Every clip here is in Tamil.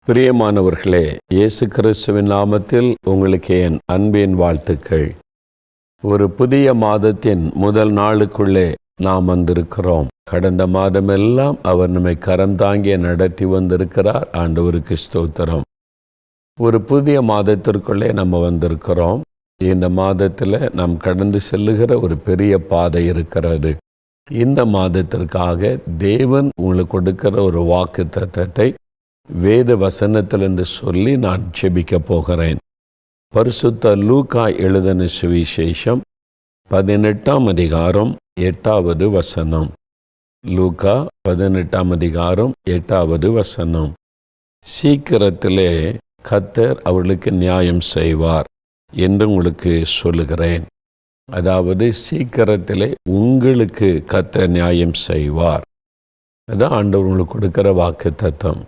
பிரியமானவர்களே, இயேசு கிறிஸ்துவின் நாமத்தில் உங்களுக்கு என் அன்பின் வாழ்த்துக்கள். ஒரு புதிய மாதத்தின் முதல் நாளுக்குள்ளே நாம் வந்திருக்கிறோம். கடந்த மாதமெல்லாம் அவர் நம்மை கரம் தாங்கிய நடத்தி வந்திருக்கிறார். ஆண்டவருக்கு ஸ்தோத்திரம். ஒரு புதிய மாதத்திற்குள்ளே நம்ம வந்திருக்கிறோம். இந்த மாதத்தில் நாம் கடந்து செல்லுகிற ஒரு பெரிய பாதை இருக்கிறது. இந்த மாதத்திற்காக தேவன் உங்களுக்கு கொடுக்கிற ஒரு வாக்கு தத்தத்தை வேத வசனத்திலிருந்து சொல்லி நான் ஜெபிக்க போகிறேன். பரிசுத்த லூக்கா எழுதின சுவிசேஷம் 18ஆம் அதிகாரம் 8வது வசனம். லூக்கா 18ஆம் அதிகாரம் 8வது வசனம். சீக்கிரத்திலே கர்த்தர் அவர்களுக்கு நியாயம் செய்வார் என்று உங்களுக்கு சொல்லுகிறேன். அதாவது சீக்கிரத்திலே உங்களுக்கு கர்த்தர் நியாயம் செய்வார். அதான் ஆண்டவர் உங்களுக்கு கொடுக்கிற வாக்கு தத்தம்.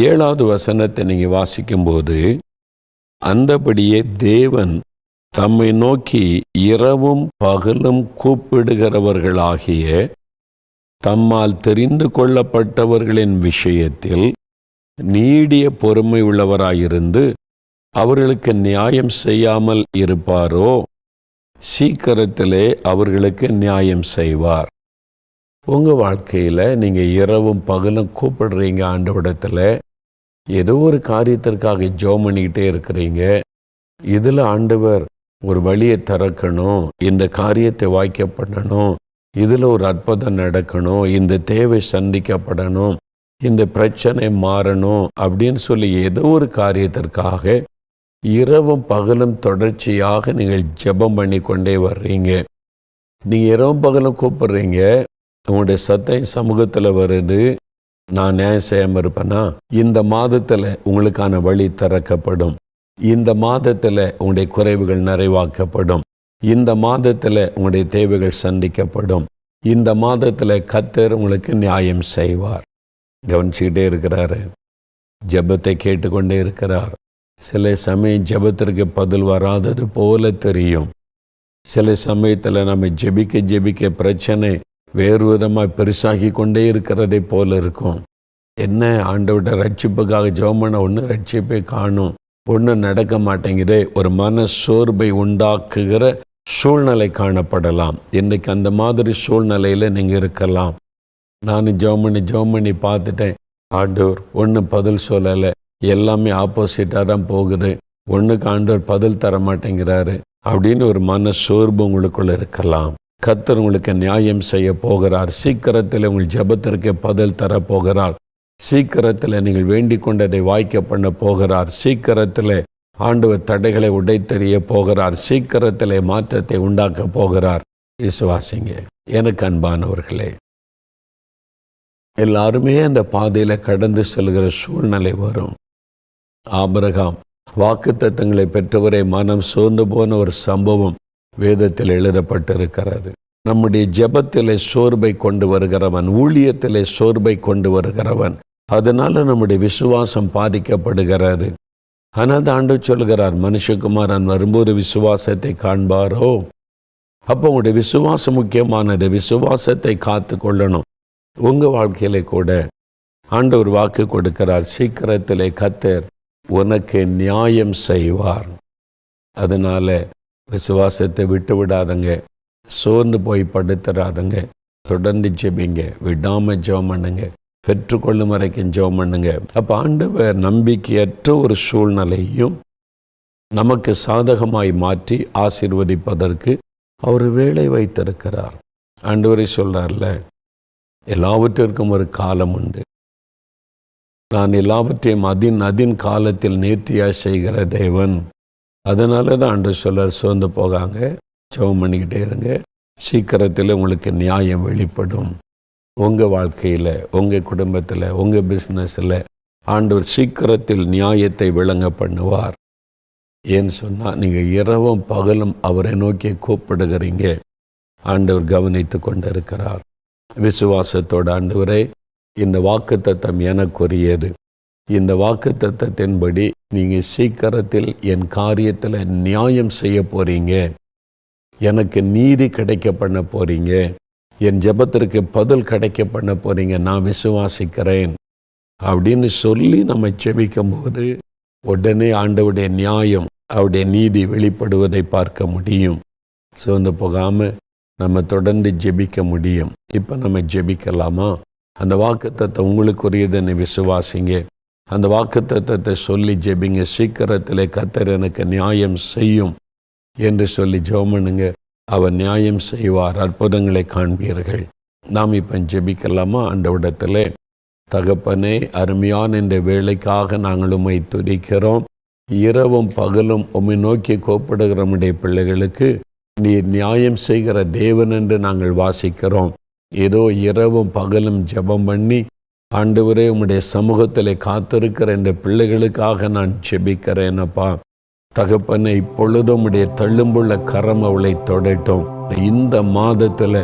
7வது வசனத்தை நீங்கள் வாசிக்கும்போது, அந்தபடியே தேவன் தம்மை நோக்கி இரவும் பகலும் கூப்பிடுகிறவர்களாகிய தம்மால் தெரிந்து கொள்ளப்பட்டவர்களின் விஷயத்தில் நீடிய பொறுமை உள்ளவராயிருந்து அவர்களுக்கு நியாயம் செய்யாமல் இருப்பாரோ, சீக்கிரத்திலே அவர்களுக்கு நியாயம் செய்வார். உங்கள் வாழ்க்கையில் நீங்கள் இரவும் பகலும் கூப்பிடுறீங்க ஆண்டவரிடத்தில். ஏதோ ஒரு காரியத்திற்காக ஜெபம் பண்ணிக்கிட்டே இருக்கிறீங்க. இதில் ஆண்டவர் ஒரு வழியை திறக்கணும், இந்த காரியத்தை வாய்க்க பண்ணணும், இதில் ஒரு அற்புதம் நடக்கணும், இந்த தேவை சந்திக்கப்படணும், இந்த பிரச்சனை மாறணும் அப்படின்னு சொல்லி ஏதோ ஒரு காரியத்திற்காக இரவும் பகலும் தொடர்ச்சியாக நீங்கள் ஜெபம் பண்ணி கொண்டே வர்றீங்க. நீங்கள் இரவும் பகலும் கூப்பிடுறீங்க, உங்களுடைய சத்தம் சமூகத்தில் வருது. நான் நியாயம் செய்யாமல் இருப்பேனா? இந்த மாதத்தில் உங்களுக்கான வழி திறக்கப்படும். இந்த மாதத்தில் உங்களுடைய குறைவுகள் நிறைவாக்கப்படும். இந்த மாதத்தில் உங்களுடைய தேவைகள் சந்திக்கப்படும். இந்த மாதத்தில் கர்த்தர் உங்களுக்கு நியாயம் செய்வார். கவனிச்சுக்கிட்டே இருக்கிறாரு. ஜெபத்தை கேட்டுக்கொண்டே இருக்கிறார். சில சமயம் ஜெபத்திற்கு பதில் வராதது போல தெரியும். சில சமயத்தில் நம்ம ஜெபிக்க பிரச்சனை வேறு விதமாக பெருசாகி கொண்டே இருக்கிறதை போல இருக்கும். என்ன ஆண்டவர்கிட்ட ரட்சிப்புக்காக ஜெபம் பண்ண ஒன்று ரட்சிப்பை காணும், ஒன்றும் நடக்க மாட்டேங்குதே, ஒரு மன சோர்வை உண்டாக்குகிற சூழ்நிலை காணப்படலாம். இன்றைக்கு அந்த மாதிரி சூழ்நிலையில் நீங்கள் இருக்கலாம். நான் ஜெபம் பண்ணி பார்த்துட்டேன், ஆண்டவர் ஒன்றும் பதில் சொல்லலை, எல்லாமே ஆப்போசிட்டாக தான் போகுது, ஒன்றுக்கு ஆண்டவர் பதில் தர மாட்டேங்கிறாரு அப்படின்னு ஒரு மன சோர்வு உங்களுக்குள்ள இருக்கலாம். கர்த்தர் உங்களுக்கு நியாயம் செய்ய போகிறார். சீக்கிரத்தில் உங்கள் ஜெபத்திற்கு பதில் தரப்போகிறார். சீக்கிரத்தில் நீங்கள் வேண்டிக் கொண்டதை வாய்க்க பண்ண போகிறார். சீக்கிரத்தில் ஆண்டவர் தடைகளை உடைத்தெறிய போகிறார். சீக்கிரத்தில் மாற்றத்தை உண்டாக்க போகிறார். விசுவாசிங்க. எனக்கு அன்பானவர்களே, எல்லாருமே அந்த பாதையில் கடந்து செல்கிற சூழ்நிலை வரும். ஆபிரகாம் வாக்குத்தத்தங்களை பெற்றவரை மனம் சோர்ந்து போன ஒரு சம்பவம் வேதத்தில் எழுதப்பட்டிருக்கிறது. நம்முடைய ஜெபத்திலே சோர்வை கொண்டு வருகிறவன், ஊழியத்திலே சோர்வை கொண்டு வருகிறவன், அதனால நம்முடைய விசுவாசம் பாதிக்கப்படுகிறது. ஆனால் ஆண்டவர் சொல்கிறார், மனுஷகுமாரன் வரும்போது விசுவாசத்தை காண்பாரோ. அப்போ உங்களுடைய விசுவாசம் முக்கியமானது. விசுவாசத்தை காத்து கொள்ளணும். உங்கள் வாழ்க்கையிலே கூட ஆண்டவர் வாக்கு கொடுக்கிறார், சீக்கிரத்திலே கர்த்தர் உனக்கு நியாயம் செய்வார். அதனால விசுவாசத்தை விட்டு விடாதங்க, சோர்ந்து போய் படுத்துறாதங்க. தொடர்ந்து ஜெபிங்க, விடாமல் ஜெபம் பண்ணுங்க, பெற்றுக்கொள்ளும் வரைக்கும் ஜெபம் பண்ணுங்க. அப்போ ஆண்டவர் நம்பிக்கையற்ற ஒரு சூழ்நிலையும் நமக்கு சாதகமாய் மாற்றி ஆசீர்வதிப்பதற்கு அவர் வேலை வைத்திருக்கிறார். ஆண்டவரை சொல்றார்ல, எல்லாவற்றிற்கும் ஒரு காலம் உண்டு, நான் எல்லாவற்றையும் அதின் காலத்தில் நேர்த்தியாக செய்கிற தேவன். அதனால தான் ஆண்டவர் சொல்றார், சோர்ந்து போகாங்க, ஜெபம் பண்ணிக்கிட்டே இருங்க, சீக்கிரத்தில் உங்களுக்கு நியாயம் வெளிப்படும். உங்கள் வாழ்க்கையில், உங்கள் குடும்பத்தில், உங்கள் பிஸ்னஸில் ஆண்டவர் சீக்கிரத்தில் நியாயத்தை விளங்க பண்ணுவார். ஏன்னு சொன்னால் நீங்கள் இரவும் பகலும் அவரை நோக்கி கூப்பிடுகிறீங்க. ஆண்டவர் கவனித்து கொண்டு இருக்கிறார். விசுவாசத்தோடு, ஆண்டவரே இந்த வாக்குத்தத்தம் எனக்குரியது, இந்த வாக்குத்தத்தத்தின்படி நீங்கள் சீக்கிரத்தில் என் காரியத்தில் நியாயம் செய்ய போகிறீங்க, எனக்கு நீதி கிடைக்க பண்ண போகிறீங்க, என் ஜெபத்திற்கு பதில் கிடைக்க பண்ண போகிறீங்க, நான் விசுவாசிக்கிறேன். அப்படின்னு சொல்லி நம்ம ஜெபிக்கும் போது உடனே ஆண்டவருடைய நியாயம், அவருடைய நீதி வெளிப்படுவதை பார்க்க முடியும். சோர்ந்து போகாமல் நம்ம தொடர்ந்து ஜெபிக்க முடியும். இப்போ நம்ம ஜெபிக்கலாமா? அந்த வாக்குத்தத்தம் உங்களுக்குரியதுன்னு விசுவாசிங்க. அந்த வாக்குத்தத்தத்தை சொல்லி ஜெபிங்க. சீக்கிரத்தில் கர்த்தர் எனக்கு நியாயம் செய்யும் என்று சொல்லி ஜெபம் பண்ணுங்க. அவர் நியாயம் செய்வார், அற்புதங்களை காண்பீர்கள். நாம் இப்போ ஜெபிக்கலாமா? ஆண்டவரிடத்தில், தகப்பனே, அருமையான இந்த வேலைக்காக நாங்கள் உம்மை துதிக்கிறோம். இரவும் பகலும் உம்மை நோக்கி கூப்பிடுகிற நம்முடைய பிள்ளைகளுக்கு நீர் நியாயம் செய்கிற தேவன் என்று நாங்கள் வாசிக்கிறோம். ஏதோ இரவும் பகலும் ஜெபம் பண்ணி ஆண்டவரே உம்முடைய சமூகத்தில் காத்திருக்கிற இந்த பிள்ளைகளுக்காக நான் ஜெபிக்கிறேன். அப்பா தகப்பனை, இப்பொழுதும் உம்முடைய தள்ளும்புள்ள கரம் அவளை தொடட்டும். இந்த மாதத்தில்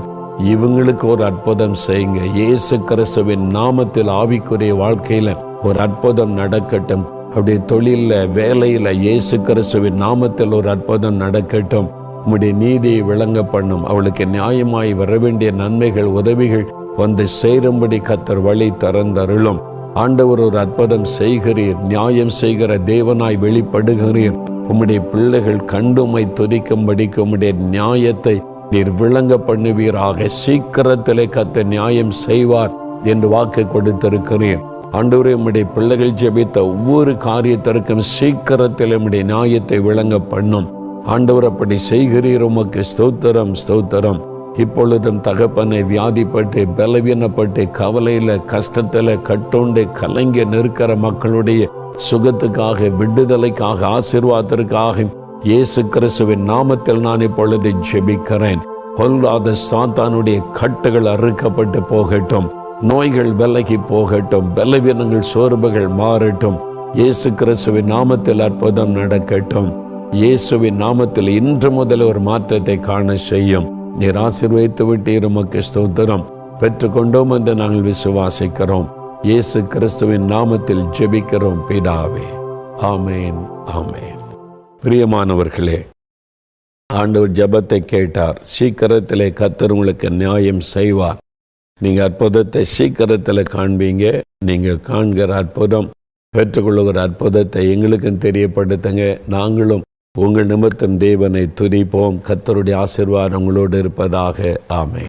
இவங்களுக்கு ஒரு அற்புதம் செய்யுங்க. இயேசு கிறிஸ்துவின் நாமத்தில் ஆவிக்குரிய வாழ்க்கையில் ஒரு அற்புதம் நடக்கட்டும். அவருடைய தொழிலில், வேலையில் இயேசு கிறிஸ்துவின் நாமத்தில் ஒரு அற்புதம் நடக்கட்டும். உம்முடைய நீதியை விளங்க பண்ணும். அவளுக்கு நியாயமாய் வர வேண்டிய நன்மைகள், உதவிகள் வந்து சேரும்படி கர்த்தர் வழி திறந்தருளும். ஆண்டவர் ஒரு அற்புதம் செய்கிறீர், நியாயம் செய்கிற தேவனாய் வெளிப்படுகிறீர். உம்முடைய பிள்ளைகள் கண்டுமை துதிக்கும்படிக்கு உம்முடைய நியாயத்தை நீர் விளங்க பண்ணுவீராக. சீக்கிரத்திலே கர்த்தர் நியாயம் செய்வார் என்று வாக்கு கொடுத்திருக்கிறீர். ஆண்டவரே, உம்முடைய பிள்ளைகள் ஜெபித்த ஒவ்வொரு காரியத்திற்கும் சீக்கிரத்தில் உம்முடைய நியாயத்தை விளங்க பண்ணும். ஆண்டவர் அப்படி செய்கிறீர். உமக்கு ஸ்தோத்திரம், ஸ்தோத்திரம். இப்பொழுதும் தகப்பனை, வியாதிப்பட்டு பலவீனப்பட்டு கவலையில் கஷ்டத்தில் கட்டோண்டு கலங்கி நிற்கிற மக்களுடைய சுகத்துக்காக, விடுதலைக்காக, ஆசீர்வாதத்திற்காக இயேசு கிறிஸ்துவின் நாமத்தில் நான் இப்பொழுது ஜெபிக்கிறேன். பொல்லாத சாத்தானுடைய கட்டுகள் அறுக்கப்பட்டு போகட்டும். நோய்கள் விலகி போகட்டும். பலவீனங்கள், சோர்வுகள் மாறட்டும். இயேசு கிறிஸ்துவின் நாமத்தில் அற்புதம் நடக்கட்டும். இயேசுவின் நாமத்தில் இன்று முதல் ஒரு மாற்றத்தை காண செய்யும். நீர் ஆசீர்வதித்து விட்டீர். உமக்கு ஸ்தோத்திரம். பெற்றுக்கொண்டோம் என்று நாங்கள் விசுவாசிக்கிறோம். இயேசு கிறிஸ்துவின் நாமத்தில் ஜெபிக்கிறோம் பிதாவே. ஆமேன், ஆமேன். பிரியமானவர்களே, ஆண்டவர் ஜெபத்தை கேட்டார். சீக்கிரத்திலே கர்த்தர் உங்களுக்கு நியாயம் செய்வார். நீங்கள் அற்புதத்தை சீக்கிரத்தில் காண்பீங்க. நீங்கள் காண்கிற அற்புதம், பெற்றுக்கொள்ளுகிற அற்புதத்தை எங்களுக்கும் தெரியப்படுத்துங்க. நாங்களும் உங்கள் நிமித்தம் தேவனை துதிப்போம். கர்த்தருடைய ஆசீர்வாதம் உங்களோடு இருப்பதாக. ஆமென்.